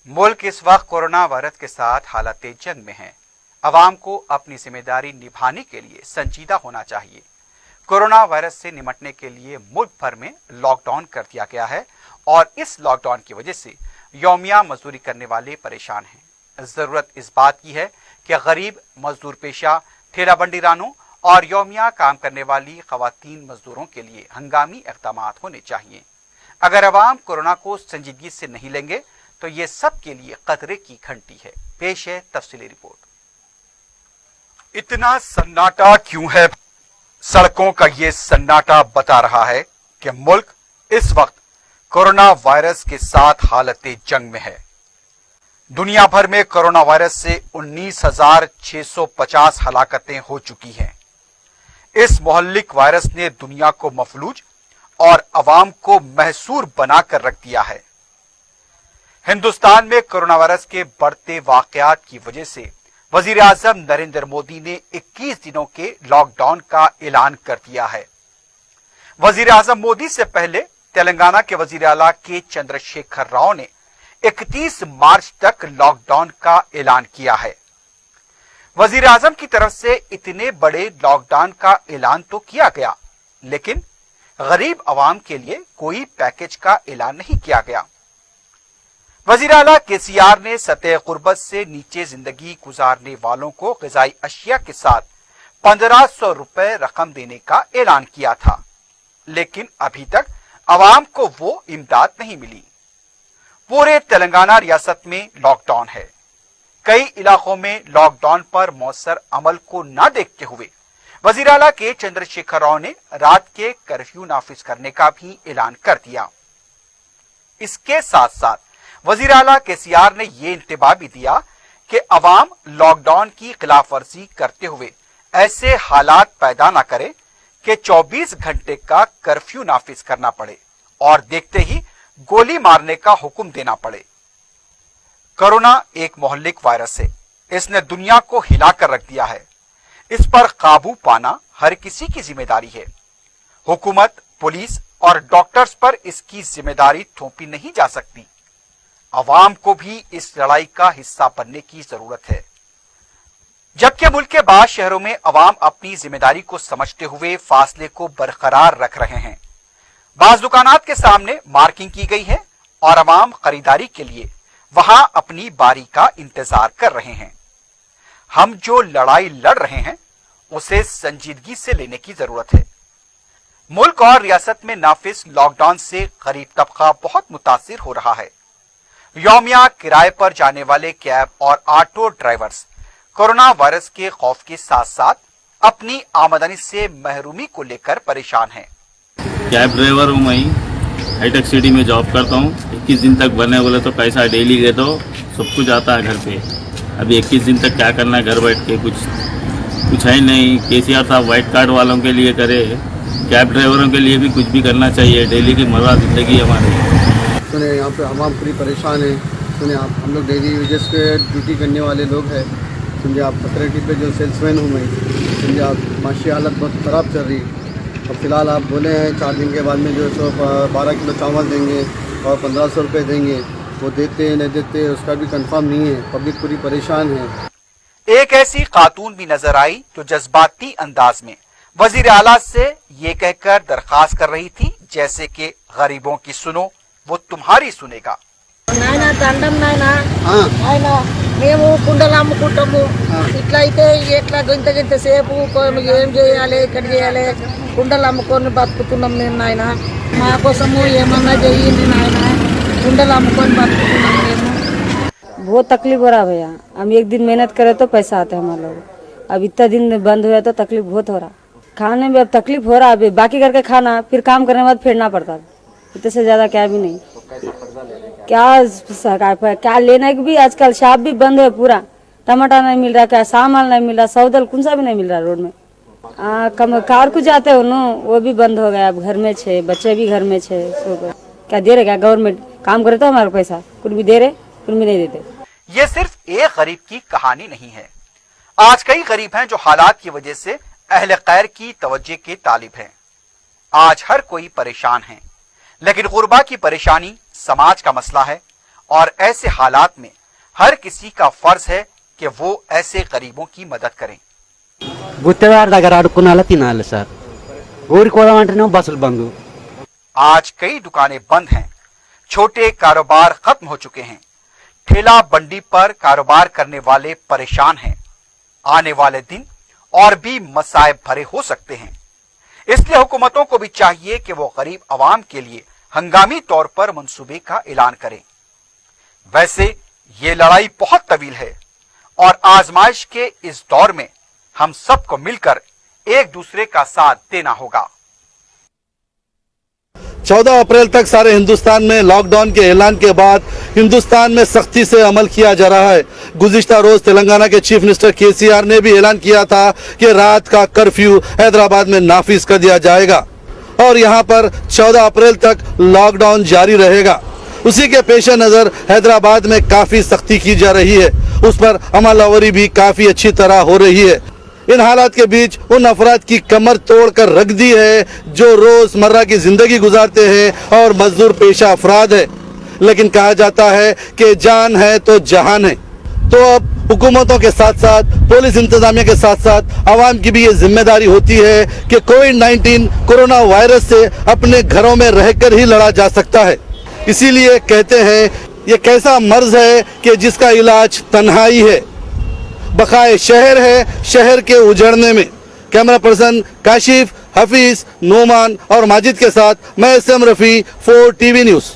मुल्क इस वक्त कोरोना वायरस के साथ हालत जंग में है। अवाम को अपनी जिम्मेदारी निभाने के लिए संजीदा होना चाहिए। कोरोना वायरस से निपटने के लिए मुल्क भर में लॉकडाउन कर दिया गया है और इस लॉकडाउन की वजह से यौमिया मजदूरी करने वाले परेशान हैं। जरूरत इस बात की है कि गरीब मजदूर पेशा, ठेला बंडीरानों और यौमिया काम करने वाली खवातीन मजदूरों के लिए हंगामी इक़दाम होने चाहिए। अगर अवाम कोरोना को संजीदगी से नहीं लेंगे तो ये सब के लिए खतरे की घंटी है। पेश है तफसीली रिपोर्ट। इतना सन्नाटा क्यों है? सड़कों का ये सन्नाटा बता रहा है कि मुल्क इस वक्त कोरोना वायरस के साथ हालत जंग में है। दुनिया भर में कोरोना वायरस से 19,650 हलाकतें हो चुकी हैं। इस मोहल्लिक वायरस ने दुनिया को मफलूज और अवाम को महसूर बनाकर रख दिया है। हिंदुस्तान में कोरोना वायरस के बढ़ते वाकयात की वजह से वजीर आजम नरेंद्र मोदी ने 21 दिनों के लॉकडाउन का ऐलान कर दिया है। वजीर आजम मोदी से पहले तेलंगाना के वजीर आला के चंद्रशेखर राव ने 31 मार्च तक लॉकडाउन का ऐलान किया है। वजीर आजम की तरफ से इतने बड़े लॉकडाउन का ऐलान तो किया गया, लेकिन गरीब अवाम के लिए कोई पैकेज का ऐलान नहीं किया गया। वजीर आला केसीआर ने सतह गुर्बत से नीचे जिंदगी गुजारने वालों को ग़िज़ाई अशिया के साथ 1500 रुपए रकम देने का ऐलान किया था, लेकिन अभी तक अवाम को वो इमदाद नहीं मिली। पूरे तेलंगाना रियासत में लॉकडाउन है। कई इलाकों में लॉकडाउन पर मौसर अमल को न देखते हुए वजीर आला के चंद्रशेखर राव ने रात के कर्फ्यू नाफिज करने का भी ऐलान कर दिया। इसके साथ साथ वजीर आला केसीआर ने यह इंतबाह भी दिया कि अवाम लॉकडाउन की खिलाफ वर्जी करते हुए ऐसे हालात पैदा न करे कि 24 घंटे का कर्फ्यू नाफिज करना पड़े और देखते ही गोली मारने का हुक्म देना पड़े। कोरोना एक मोहल्लिक वायरस है। इसने दुनिया को हिलाकर रख दिया है। इस पर काबू पाना हर किसी की जिम्मेदारी है। हुकूमत, पुलिस और डॉक्टर्स पर इसकी जिम्मेदारी थोपी नहीं जा सकती। अवाम को भी इस लड़ाई का हिस्सा बनने की जरूरत है। जबकि मुल्क के बाद शहरों में अवाम अपनी जिम्मेदारी को समझते हुए फासले को बरकरार रख रहे हैं। बाज दुकानात के सामने मार्किंग की गई है और अवाम खरीदारी के लिए वहां अपनी बारी का इंतजार कर रहे हैं। हम जो लड़ाई लड़ रहे हैं उसे संजीदगी से लेने की जरूरत है। मुल्क और रियासत में नाफिज लॉकडाउन से गरीब तबका बहुत मुतासिर हो रहा है। यौमिया किराए पर जाने वाले कैब और ऑटो ड्राइवर्स कोरोना वायरस के खौफ के साथ साथ अपनी आमदनी से महरूमी को लेकर परेशान हैं। कैब ड्राइवर हूँ, मैं हाईटेक सिटी में जॉब करता हूँ। 21 दिन तक भरने बोले तो पैसा डेली के तो सब कुछ आता है घर पे। अभी 21 दिन तक क्या करना है घर बैठ के, कुछ है नहीं। केसीआर साहब व्हाइट कार्ड वालों के लिए करे, कैब ड्राइवरों के लिए भी कुछ भी करना चाहिए। डेली की मजा जिंदगी हमारी। सुने यहाँ पे आवाम पूरी परेशान है। सुने आप, हम लोग डेली वेजेस पे ड्यूटी करने वाले लोग हैं। समझे आप, फैक्ट्री पे जो सेल्समैन हूँ मैं। समझे आप, माशी हालत बहुत ख़राब चल रही। अब फिलहाल आप बोले हैं 4 दिन के बाद में जो 12 किलो चावल देंगे और 1500 रुपये देंगे। वो देते नहीं देते उसका भी कंफर्म नहीं है। पब्लिक पूरी परेशान है। एक ऐसी खातून भी नजर आई जो जज्बाती अंदाज में वजीर आला से ये कहकर दरखास्त कर रही थी जैसे कि गरीबों की सुनो, वो तुम्हारी सुनेगा। నాయనా దండం నాయనా ఆయన మేము కుండలు అమ్ముకుంటాము ఇట్లా అయితే ఎట్లా గంట సేపు ఏం చేయాలి ఇక్కడ చేయాలి కుండలు అమ్ముకొని బతుకుతున్నాం మేము నాయనా మా కోసము ఏమన్నా చెయ్యండి నాయనా కుండలు అమ్ముకొని బతుకుతున్నాం మేము। बहुत तकलीफ हो रहा भैया। हम एक दिन मेहनत करे तो पैसा आता है हमारे लोग। अब इतना दिन बंद हुआ तो तकलीफ बहुत हो रहा। खाने में अब तकलीफ हो रहा है। बाकी करके खाना फिर काम करने के बाद फेरना पड़ता है। इतने से ज्यादा क्या भी नहीं। क्या लेने की भी आजकल शॉप भी बंद है पूरा। टमाटर नहीं मिल रहा, क्या सामान नहीं मिल रहा, सौदल कौन सा भी नहीं मिल रहा रोड में। कार को जाते हो ना वो भी बंद हो गया। अब घर में छे, बच्चे भी घर में छे। क्या दे रहे? क्या गवर्नमेंट काम करे तो हमारे पैसा कुछ भी दे रहे, कुछ भी नहीं देते। ये सिर्फ एक गरीब की कहानी नहीं है। आज कई गरीब हैं जो हालात की वजह से अहले खैर की तवज्जो के तालिब हैं। आज हर कोई परेशान है, लेकिन गुरबा की परेशानी समाज का मसला है और ऐसे हालात में हर किसी का फर्ज है कि वो ऐसे गरीबों की मदद करें। గుత్తేదారు దగ్గర అడుక్కున్నాలో తినాలి సార్. ఊరికి పోదామంటేనే బస్సులు బంద్. आज कई दुकानें बंद हैं, छोटे कारोबार खत्म हो चुके हैं, ठेला बंडी पर कारोबार करने वाले परेशान हैं। आने वाले दिन और भी मसाइब भरे हो सकते हैं, इसलिए हुकूमतों को भी चाहिए कि वो गरीब अवाम के लिए हंगामी तौर पर मंसूबे का ऐलान करें। वैसे ये लड़ाई बहुत तवील है और आजमाइश के इस दौर में हम सबको मिलकर एक दूसरे का साथ देना होगा। 14 अप्रैल तक सारे हिंदुस्तान में लॉकडाउन के ऐलान के बाद हिंदुस्तान में सख्ती से अमल किया जा रहा है। गुज़िश्ता रोज तेलंगाना के चीफ मिनिस्टर केसीआर ने भी ऐलान किया था कि रात का कर्फ्यू हैदराबाद में नाफिज कर दिया जाएगा और यहां पर 14 अप्रैल तक लॉकडाउन जारी रहेगा। उसी के पेश नज़र हैदराबाद में काफ़ी सख्ती की जा रही है, उस पर अमलावरी भी काफ़ी अच्छी तरह हो रही है। इन हालात के बीच उन अफराद की कमर तोड़ कर रख दी है जो रोज़मर्रा की ज़िंदगी गुजारते हैं और मजदूर पेशा अफराद है। लेकिन कहा जाता है कि जान है तो जहान है। तो अब हुकूमतों के साथ साथ पुलिस इंतजामिया के साथ साथ आवाम की भी ये जिम्मेदारी होती है कि कोविड-19 कोरोना वायरस से अपने घरों में रहकर ही लड़ा जा सकता है। इसीलिए कहते हैं ये कैसा मर्ज है कि जिसका इलाज तन्हाई है, बकाए शहर है शहर के उजड़ने में। कैमरा पर्सन काशिफ, हफीज, नोमान और माजिद के साथ मैं एसएम रफी, 4 टीवी न्यूज़।